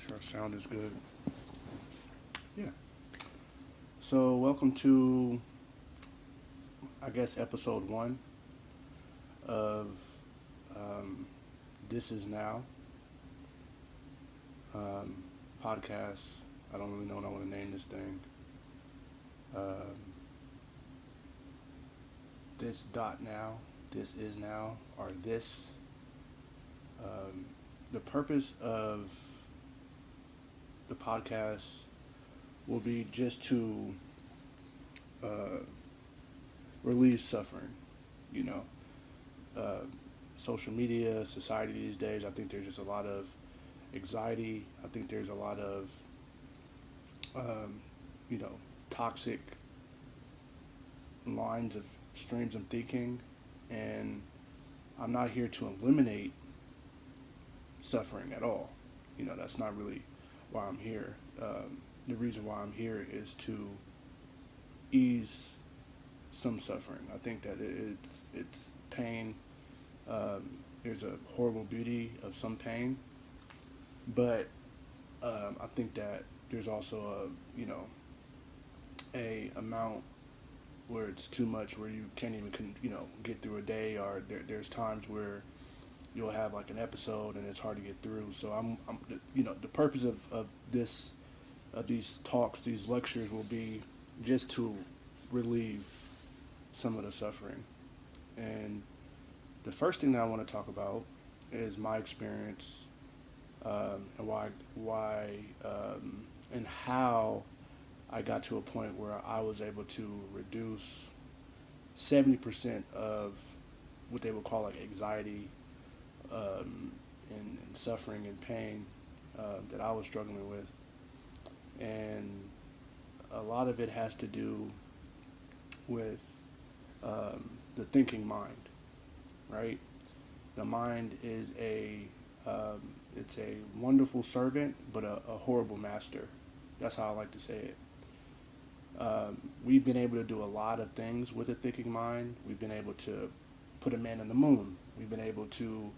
Sure, sound is good. Yeah. So, welcome to, I guess, episode one of um, This Is Now um, podcast. I don't really know what I want to name this thing. Um, this dot now, this is now, or this. Um, the purpose of the podcast will be just to uh, relieve suffering. You know, uh, social media, society these days. I think there's just a lot of anxiety. I think there's a lot of um, you know toxic lines of streams of thinking, and I'm not here to eliminate suffering at all. That's not really why I'm here. The reason why I'm here is to ease some suffering. I think that it's pain. There's a horrible beauty of some pain, but I think that there's also a amount where it's too much, where you can't even get through a day, or there's times where you'll have like an episode and it's hard to get through. So I'm the purpose of these talks, these lectures, will be just to relieve some of the suffering. And the first thing that I want to talk about is my experience, and why and how I got to a point where I was able to reduce 70% of what they would call like anxiety, and suffering and pain that I was struggling with. And a lot of it has to do with the thinking mind, right? The mind is it's a wonderful servant, but a horrible master. That's how I like to say it. We've been able to do a lot of things with a thinking mind. We've been able to put a man on the moon. We've been able to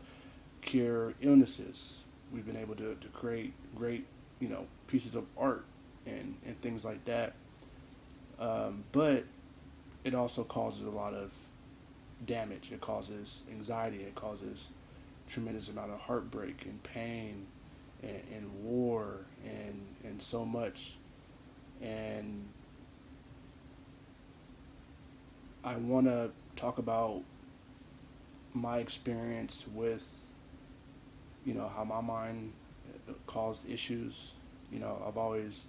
cure illnesses. We've been able to create great, pieces of art and things like that. But it also causes a lot of damage. It causes anxiety. It causes tremendous amount of heartbreak and pain and war and so much. And I want to talk about my experience with, how my mind caused issues. I've always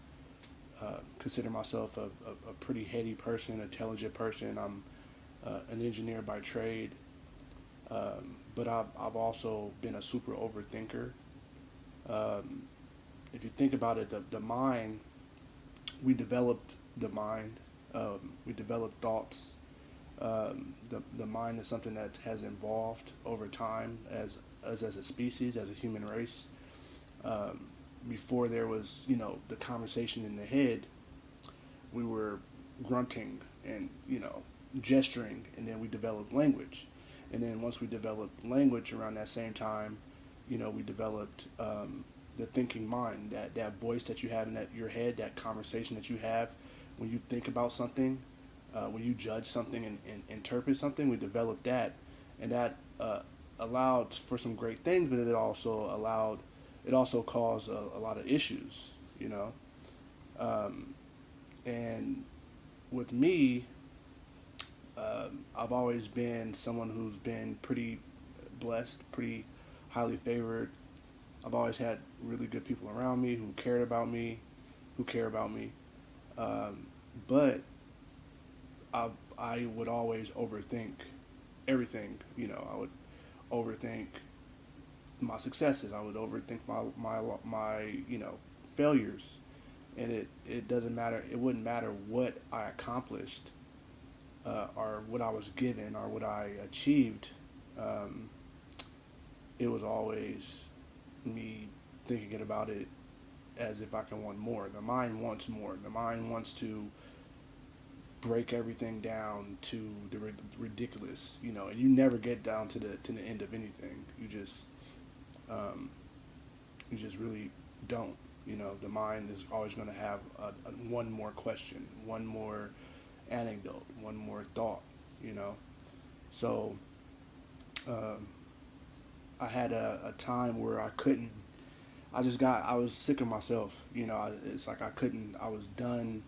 considered myself a pretty heady person, intelligent person. I'm an engineer by trade, but I've also been a super overthinker. If you think about it, the mind, we developed the mind, we developed thoughts. The mind is something that has evolved over time as a species, as a human race. Before there was, the conversation in the head, we were grunting and, gesturing, and then we developed language. And then once we developed language around that same time, we developed the thinking mind, that voice that you have in your head, that conversation that you have when you think about something, when you judge something and interpret something. We developed that, and that allowed for some great things, but it also caused a lot of issues, and with me, I've always been someone who's been pretty blessed, pretty highly favored. I've always had really good people around me who cared about me, who care about me, but I would always overthink everything. I would overthink my successes. I would overthink my failures, and it doesn't matter. It wouldn't matter what I accomplished, or what I was given, or what I achieved. It was always me thinking about it as if I can want more. The mind wants more. The mind wants to break everything down to the ridiculous, and you never get down to the end of anything. You just really don't. The mind is always going to have one more question, one more anecdote, one more thought. You know, so um, I had a time where I couldn't. I was sick of myself. It's like I couldn't. I was done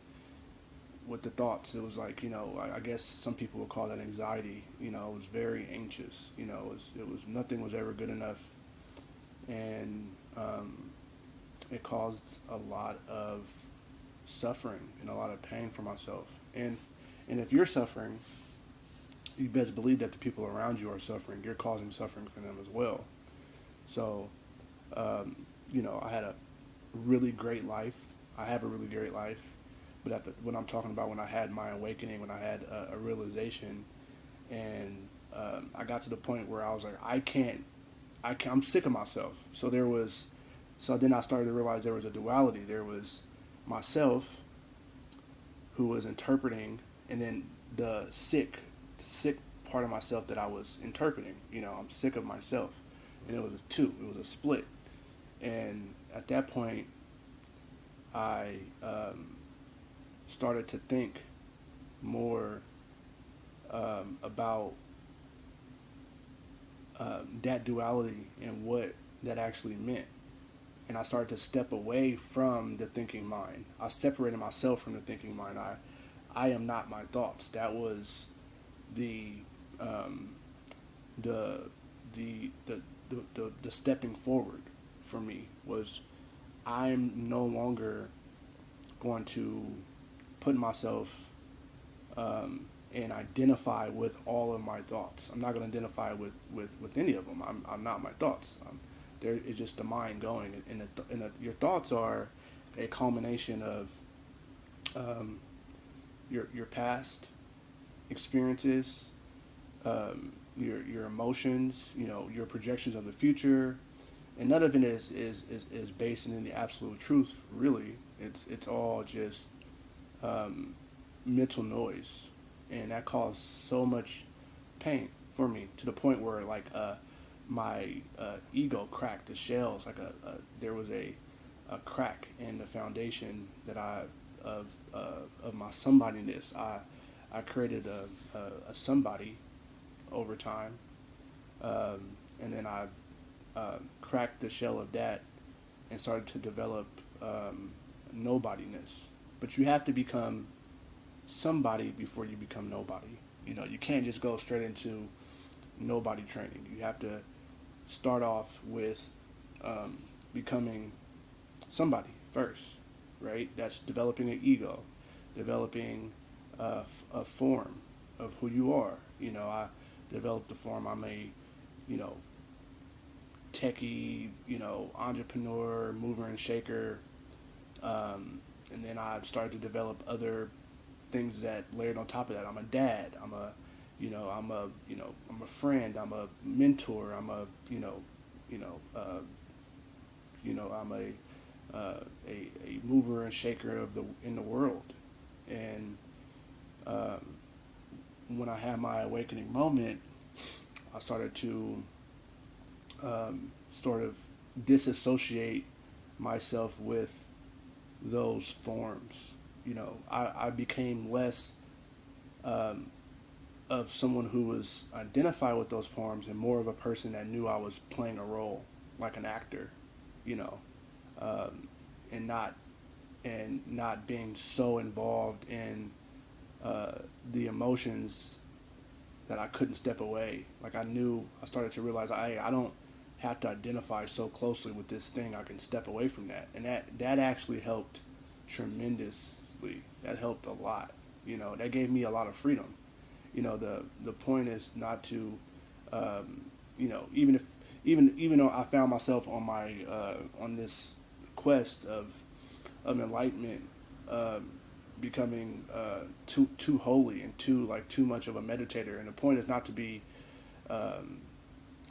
with the thoughts. It was like, I guess some people would call that anxiety. I was very anxious. It was nothing was ever good enough, and it caused a lot of suffering and a lot of pain for myself. And if you're suffering, you best believe that the people around you are suffering. You're causing suffering for them as well. So, um, I had a really great life. I have a really great life. But when I'm talking about when I had my awakening, when I had a realization, and I got to the point where I was like, I'm sick of myself. So then I started to realize there was a duality. There was myself who was interpreting, and then the sick part of myself that I was interpreting. I'm sick of myself, and it was it was a split. And at that point, I started to think more about that duality and what that actually meant. And I started to step away from the thinking mind. I separated myself from the thinking mind. I am not my thoughts. That was the um, the, the stepping forward for me was I'm no longer going to put myself and identify with all of my thoughts. I'm not going to identify with any of them. I'm not my thoughts. It's just the mind going, and your thoughts are a culmination of your past experiences, your emotions, your projections of the future, and none of it is based in the absolute truth. Really, it's all just mental noise, and that caused so much pain for me to the point where like my ego cracked the shells. Like there was a crack in the foundation that of my somebodyness. I created a somebody over time, and then I cracked the shell of that and started to develop nobodiness. But you have to become somebody before you become nobody. You can't just go straight into nobody training. You have to start off with becoming somebody first, right? That's developing an ego, developing a form of who you are. I developed the form. I'm a, techie, entrepreneur, mover and shaker. And then I started to develop other things that layered on top of that. I'm a dad. I'm a friend. I'm a mentor. I'm a, I'm a mover and shaker in the world. And when I had my awakening moment, I started to sort of disassociate myself with those forms. I became less of someone who was identified with those forms and more of a person that knew I was playing a role, like an actor, you know, and not being so involved in the emotions that I couldn't step away. Like I started to realize I don't have to identify so closely with this thing. I can step away from that, and that actually helped tremendously. That helped a lot. That gave me a lot of freedom. The point is not to, even though I found myself on my on this quest of enlightenment, becoming too holy and too much of a meditator. And the point is not to be a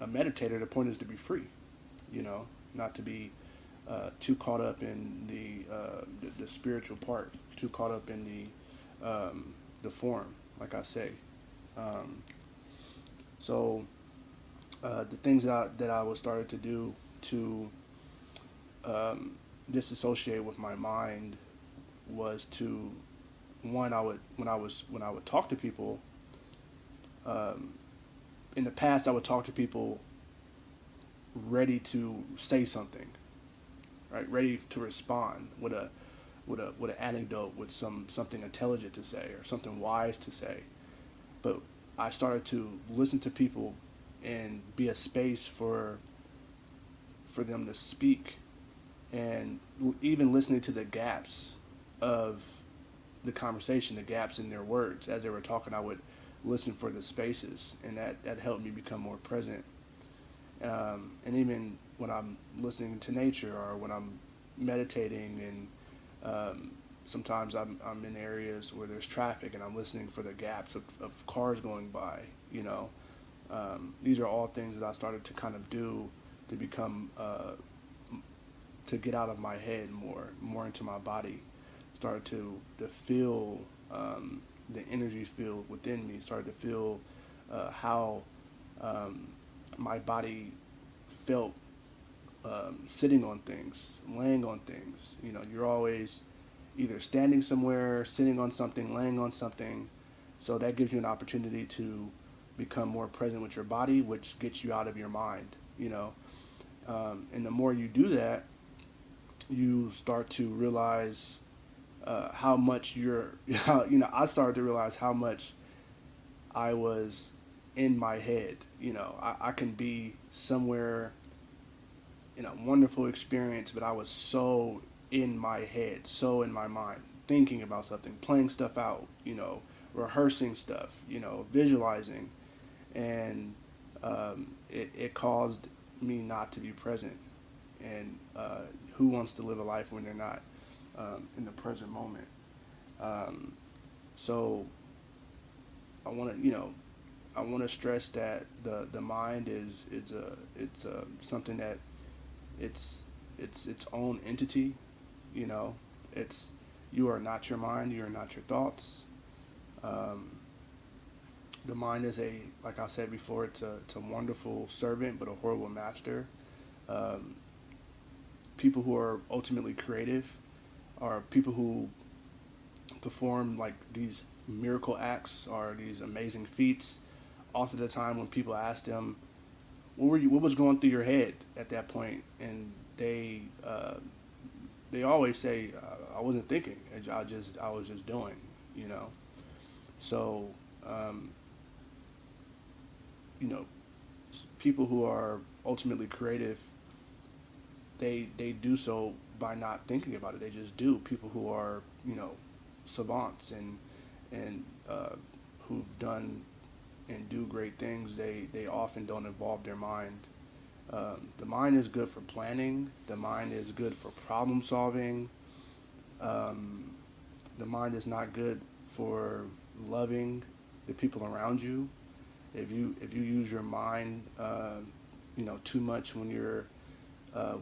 meditator. The point is to be free. Not to be too caught up in the spiritual part, too caught up in the form, like I say. So the things that I was started to do to disassociate with my mind was to one, I would when I would talk to people. Um, in the past, I would talk to people ready to say something, right? Ready to respond with an anecdote, with something intelligent to say or something wise to say. But I started to listen to people and be a space for them to speak, and even listening to the gaps of the conversation, the gaps in their words as they were talking. I would listen for the spaces, and that helped me become more present. And even when I'm listening to nature or when I'm meditating, and sometimes I'm in areas where there's traffic and I'm listening for the gaps of cars going by. These are all things that I started to kind of do to become to get out of my head more into my body. Started to feel the energy field within me. Started to feel how my body felt sitting on things, laying on things. You're always either standing somewhere, sitting on something, laying on something. So that gives you an opportunity to become more present with your body, which gets you out of your mind. And the more you do that, you start to realize how much I started to realize how much I was in my head. I can be somewhere in a wonderful experience, but I was so in my head, so in my mind, thinking about something, playing stuff out, rehearsing stuff, visualizing, and it caused me not to be present. And who wants to live a life when they're not in the present moment? So I want to, I want to stress that the mind is it's something that it's its own entity. You know, it's you are not your mind. You are not your thoughts. Um, the mind is like I said before, it's a wonderful servant, but a horrible master. Um, People who are ultimately creative are people who perform like these miracle acts or these amazing feats. Often the time when people ask them, what was going through your head at that point, and they always say, I wasn't thinking. I was just doing, you know. So, um, you know, people who are ultimately creative, they do so by not thinking about it. They just do. People who are, savants and who've done and do great things, they often don't involve their mind. The mind is good for planning. The mind is good for problem solving. Um, the mind is not good for loving the people around you. If you use your mind, too much when you're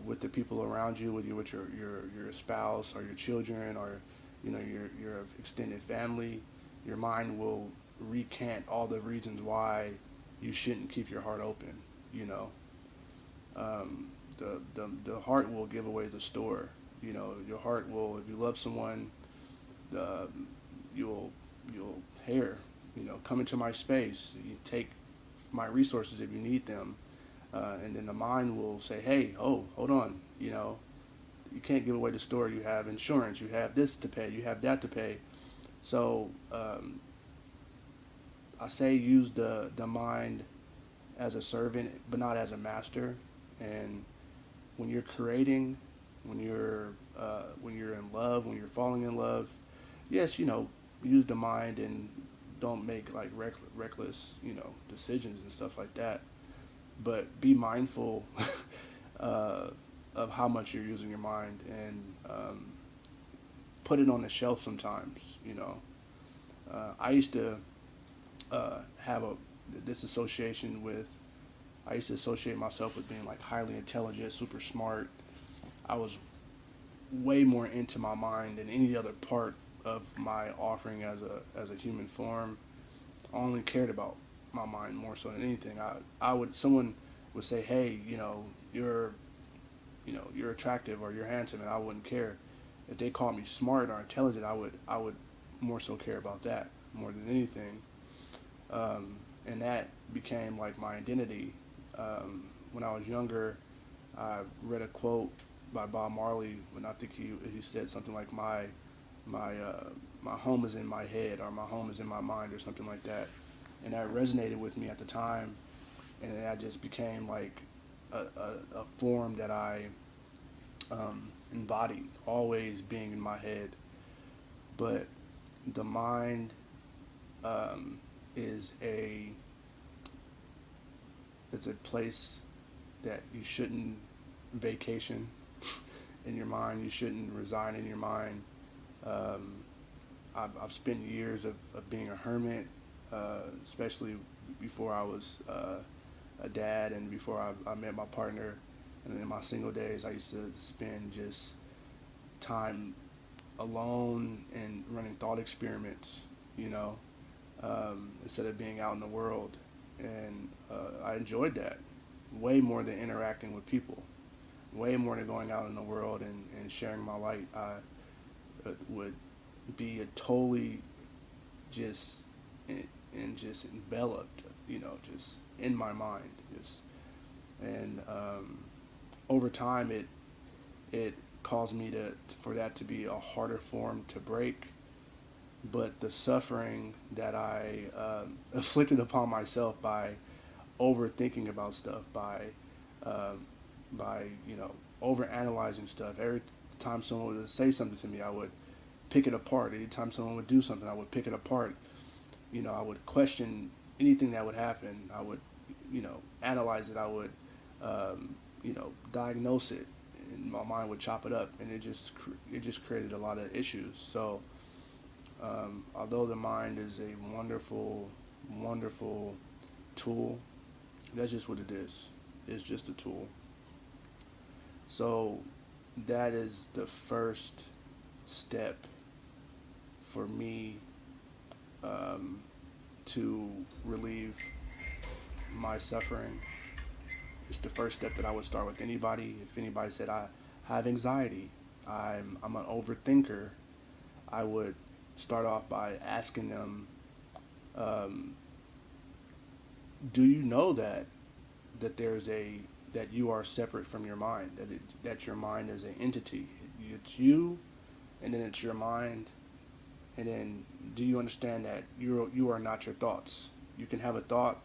with the people around you, with your spouse or your children or your extended family, your mind will recant all the reasons why you shouldn't keep your heart open. You know, the heart will give away the store. Your heart will, if you love someone, uh, you'll here, come into my space. You take my resources if you need them, and then the mind will say, hey, oh, hold on, you can't give away the store. You have insurance. You have this to pay. You have that to pay. So I say use the mind as a servant, but not as a master. And when you're creating, when you're in love, when you're falling in love, yes, use the mind and don't make like reckless, decisions and stuff like that. But be mindful of how much you're using your mind, and put it on the shelf sometimes. I used to have this association with. I used to associate myself with being like highly intelligent, super smart. I was way more into my mind than any other part of my offering as a human form. I only cared about my mind more so than anything. Someone would say, hey, you're you're attractive or you're handsome, and I wouldn't care. If they called me smart or intelligent, I would more so care about that more than anything. And that became like my identity. When I was younger, I read a quote by Bob Marley when I think he said something like my home is in my head, or my home is in my mind, or something like that, and that resonated with me at the time, and that just became like a form that I embodied, always being in my head. But the mind is a it's a place that you shouldn't vacation in your mind. You shouldn't reside in your mind. Um, I've spent years of being a hermit, especially before I was a dad and before I met my partner. And in my single days, I used to spend just time alone and running thought experiments, instead of being out in the world. And I enjoyed that way more than interacting with people, way more than going out in the world and sharing my light. I would be a totally just and just enveloped, just in my mind, just and over time it caused me to for that to be a harder form to break. But the suffering that I inflicted upon myself by overthinking about stuff, um, by over analyzing stuff. Every time someone would say something to me, I would pick it apart. Anytime someone would do something, I would pick it apart. I would question anything that would happen. I would, analyze it. I would, diagnose it, and my mind would chop it up, and it just created a lot of issues. So, although the mind is a wonderful, wonderful tool, that's just what it is. It's just a tool. So, that is the first step for me to relieve my suffering. It's the first step that I would start with anybody. If anybody said I have anxiety, I'm an overthinker, I would start off by asking them, um, do you know that there's a that you are separate from your mind, that your mind is an entity. It's you, and then it's your mind, and then do you understand that you are not your thoughts? You can have a thought,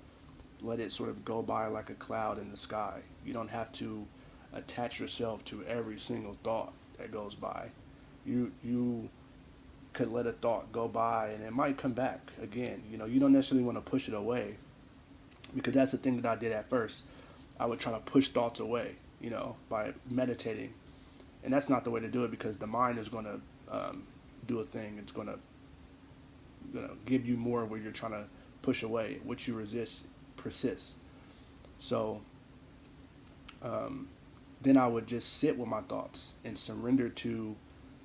let it sort of go by like a cloud in the sky. You don't have to attach yourself to every single thought that goes by. You could let a thought go by and it might come back again. You don't necessarily want to push it away, because that's the thing that I did at first. I would try to push thoughts away, by meditating, and that's not the way to do it, because the mind is going to do a thing. It's going to give you more where you're trying to push away. What you resist persists. So then I would just sit with my thoughts and surrender to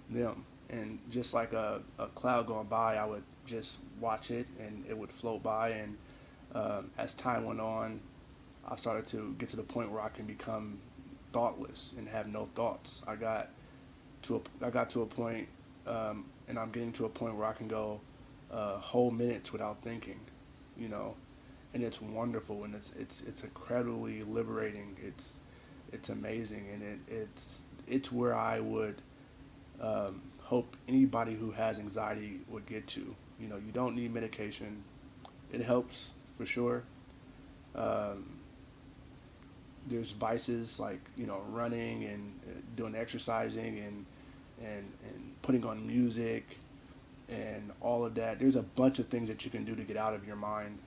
them. And just like a cloud going by, I would just watch it and it would float by. And as time went on, I started to get to the point where I can become thoughtless and have no thoughts. I got to a point, and I'm getting to a point where I can go whole minutes without thinking, and it's wonderful, and it's incredibly liberating. It's amazing, and it's where I would hope anybody who has anxiety would get to. You don't need medication. It helps for sure. Um, there's vices like running and doing exercising and putting on music and all of that. There's a bunch of things that you can do to get out of your mind,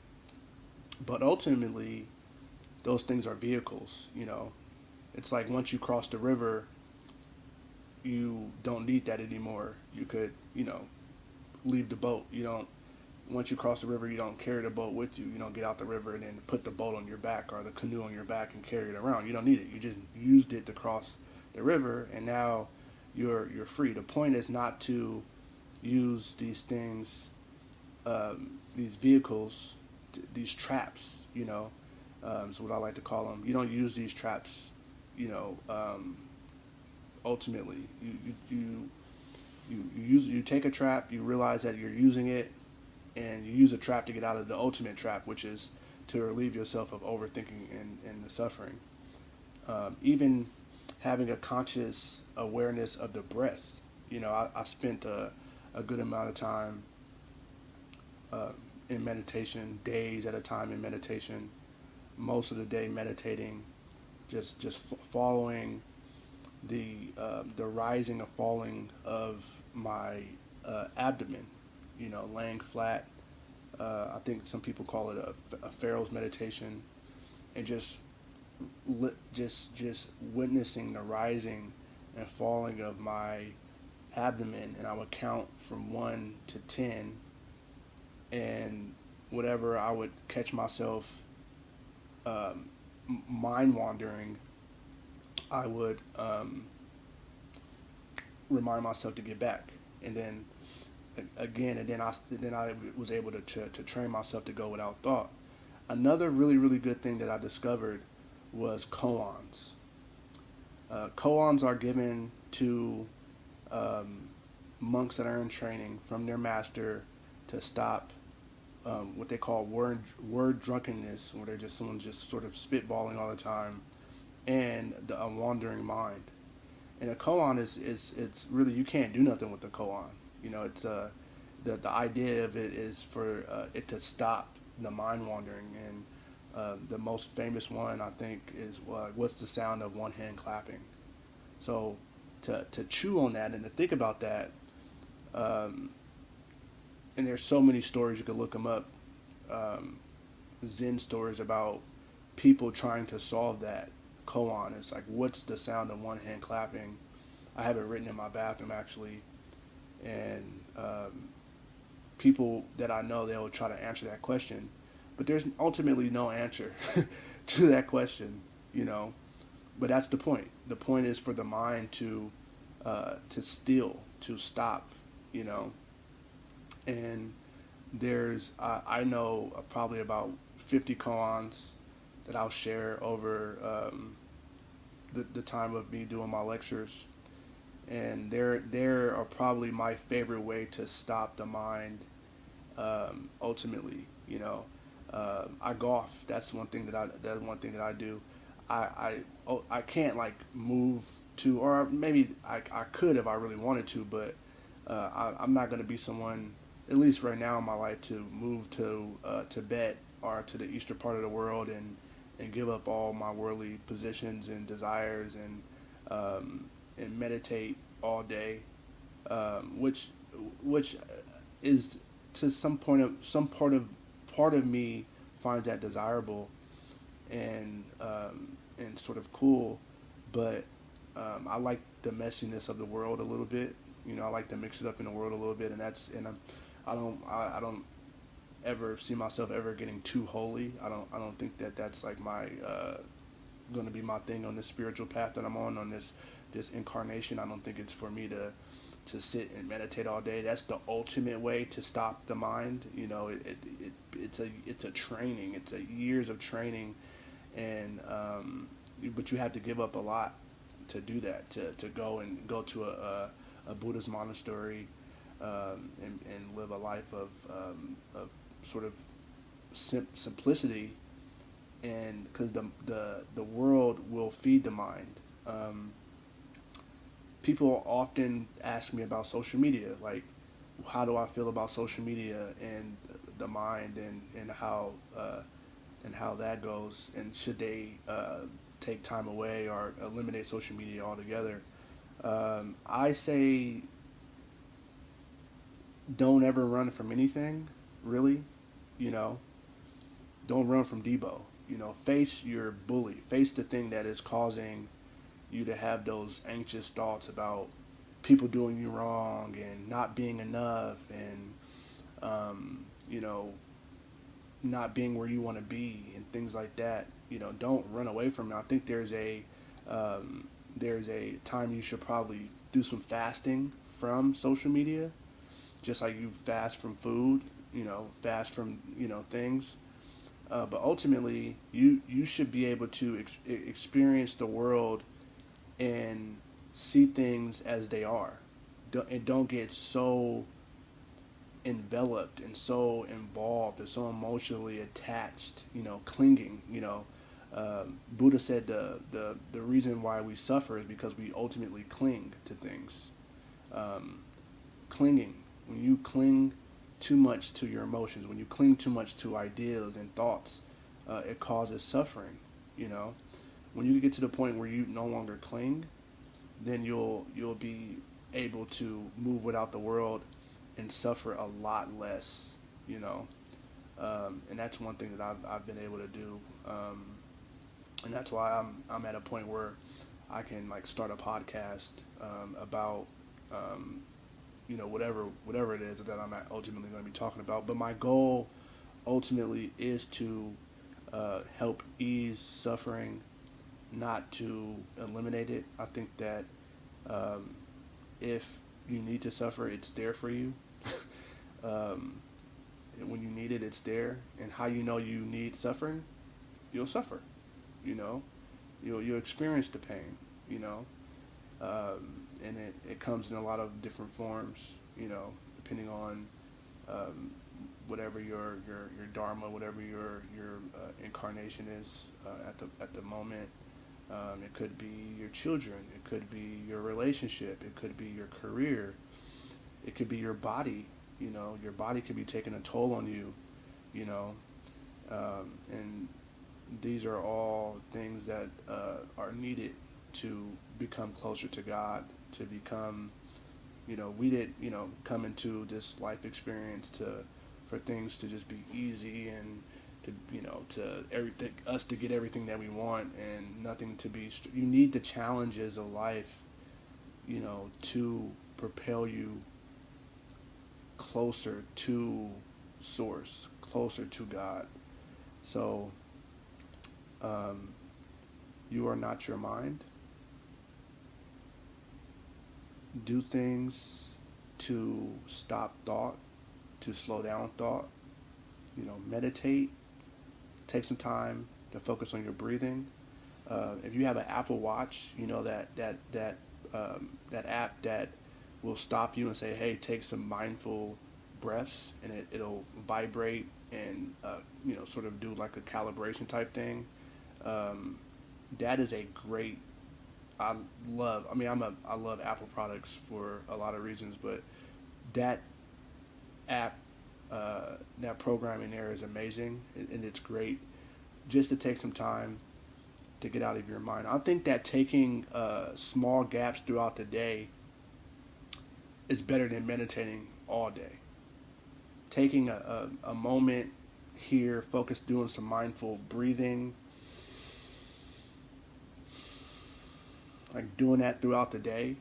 but ultimately those things are vehicles. It's like once you cross the river, you don't need that anymore. You could leave the boat. You don't Once you cross the river, you don't carry the boat with you. You don't get out the river and then put the boat on your back or the canoe on your back and carry it around. You don't need it. You just used it to cross the river, and now you're free. The point is not to use these things, these vehicles, these traps. Is what I like to call them. You don't use these traps, Ultimately, you take a trap, you realize that you're using it, and you use a trap to get out of the ultimate trap, which is to relieve yourself of overthinking and the suffering. Even having a conscious awareness of the breath. I spent a good amount of time uh, in meditation, days at a time in meditation, most of the day meditating, just following the rising or falling of my abdomen. Laying flat. I think some people call it a Pharaoh's meditation, and just witnessing the rising and falling of my abdomen, and I would count from 1 to 10, and whatever I would catch myself mind wandering, I would remind myself to get back, and then again, and then I was able to train myself to go without thought. Another really really good thing that I discovered was koans. Koans are given to monks that are in training from their master to stop what they call word drunkenness, where someone's just sort of spitballing all the time, and a wandering mind. And a koan is it's really, you can't do nothing with the koan. It's the idea of it is for it to stop the mind wandering. And the most famous one, I think, is what's the sound of one hand clapping. So to chew on that and to think about that, and there's so many stories, you could look them up, Zen stories about people trying to solve that koan. It's like, what's the sound of one hand clapping? I have it written in my bathroom actually, and people that I know, they'll try to answer that question, but there's ultimately no answer to that question. But that's the point. The point is for the mind to still, to stop, you know. And there's I know probably about 50 koans that I'll share over the time of me doing my lectures, and there are probably my favorite way to stop the mind. Ultimately, I golf. That's one thing that I do. I can't like move to, or maybe I could if I really wanted to, but I'm not going to be someone, at least right now in my life, to move to Tibet or to the eastern part of the world and give up all my worldly positions and desires and meditate all day, which is to part of me finds that desirable and sort of cool, but I like the messiness of the world a little bit. I like to mix it up in the world a little bit, and I don't ever see myself ever getting too holy. I don't think that's like my going to be my thing on this spiritual path that I'm on this incarnation. I don't think it's for me to sit and meditate all day. That's the ultimate way to stop the mind. It's a training. It's a years of training, and but you have to give up a lot to do that. To go to a Buddhist monastery and live a life of sort of simplicity, and because the world will feed the mind. People often ask me about social media, like how do I feel about social media and the mind and how that goes, and should they take time away or eliminate social media altogether. I say don't ever run from anything, really. Don't run from Debo. Face your bully. Face the thing that is causing you to have those anxious thoughts about people doing you wrong and not being enough and not being where you want to be and things like that. Don't run away from it. I think there's a time you should probably do some fasting from social media, just like you fast from food, fast from things. But ultimately, you should be able to experience the world in see things as they are, and don't get so enveloped and so involved and so emotionally attached, clinging. Buddha said the reason why we suffer is because we ultimately cling to things. Clinging, when you cling too much to your emotions, when you cling too much to ideas and thoughts, it causes suffering. You know, when you get to the point where you no longer cling, then you'll be able to move without the world and suffer a lot less. You know, and that's one thing that I've been able to do, and that's why I'm at a point where I can like start a podcast about whatever it is that I'm ultimately going to be talking about. But my goal ultimately is to help ease suffering, not to eliminate it. I think that if you need to suffer, it's there for you. um, when you need it, it's there. And how you know you need suffering, you'll suffer. You know, you'll experience the pain. You know, and it comes in a lot of different forms. You know, depending on whatever your dharma, whatever your incarnation is at the moment. It could be your children. It could be your relationship. It could be your career. It could be your body. You know, your body could be taking a toll on you. You know, and these are all things that are needed to become closer to God. To become, we didn't, come into this life experience for things to just be easy and to everything, us to get everything that we want and nothing to be. You need the challenges of life, to propel you closer to Source, closer to God. So, you are not your mind. Do things to stop thought, to slow down thought. Meditate. Take some time to focus on your breathing. If you have an Apple Watch, that app that will stop you and say, "Hey, take some mindful breaths," and it'll vibrate and sort of do like a calibration type thing. That is a great. I love. I mean, I love Apple products for a lot of reasons, but that app, that program in there is amazing, and it's great just to take some time to get out of your mind. I think that taking small gaps throughout the day is better than meditating all day. Taking a moment here, focus, doing some mindful breathing, like doing that throughout the day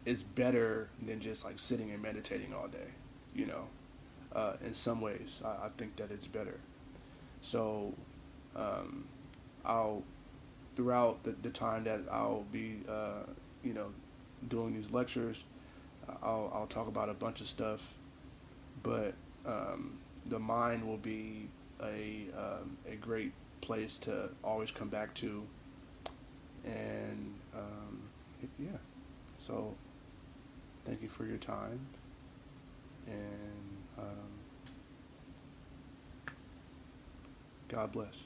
is better than just like sitting and meditating all day. In some ways, I think that it's better. So, I'll throughout the time that I'll be, doing these lectures, I'll talk about a bunch of stuff, but the mind will be a great place to always come back to, and yeah. So, thank you for your time, and God bless.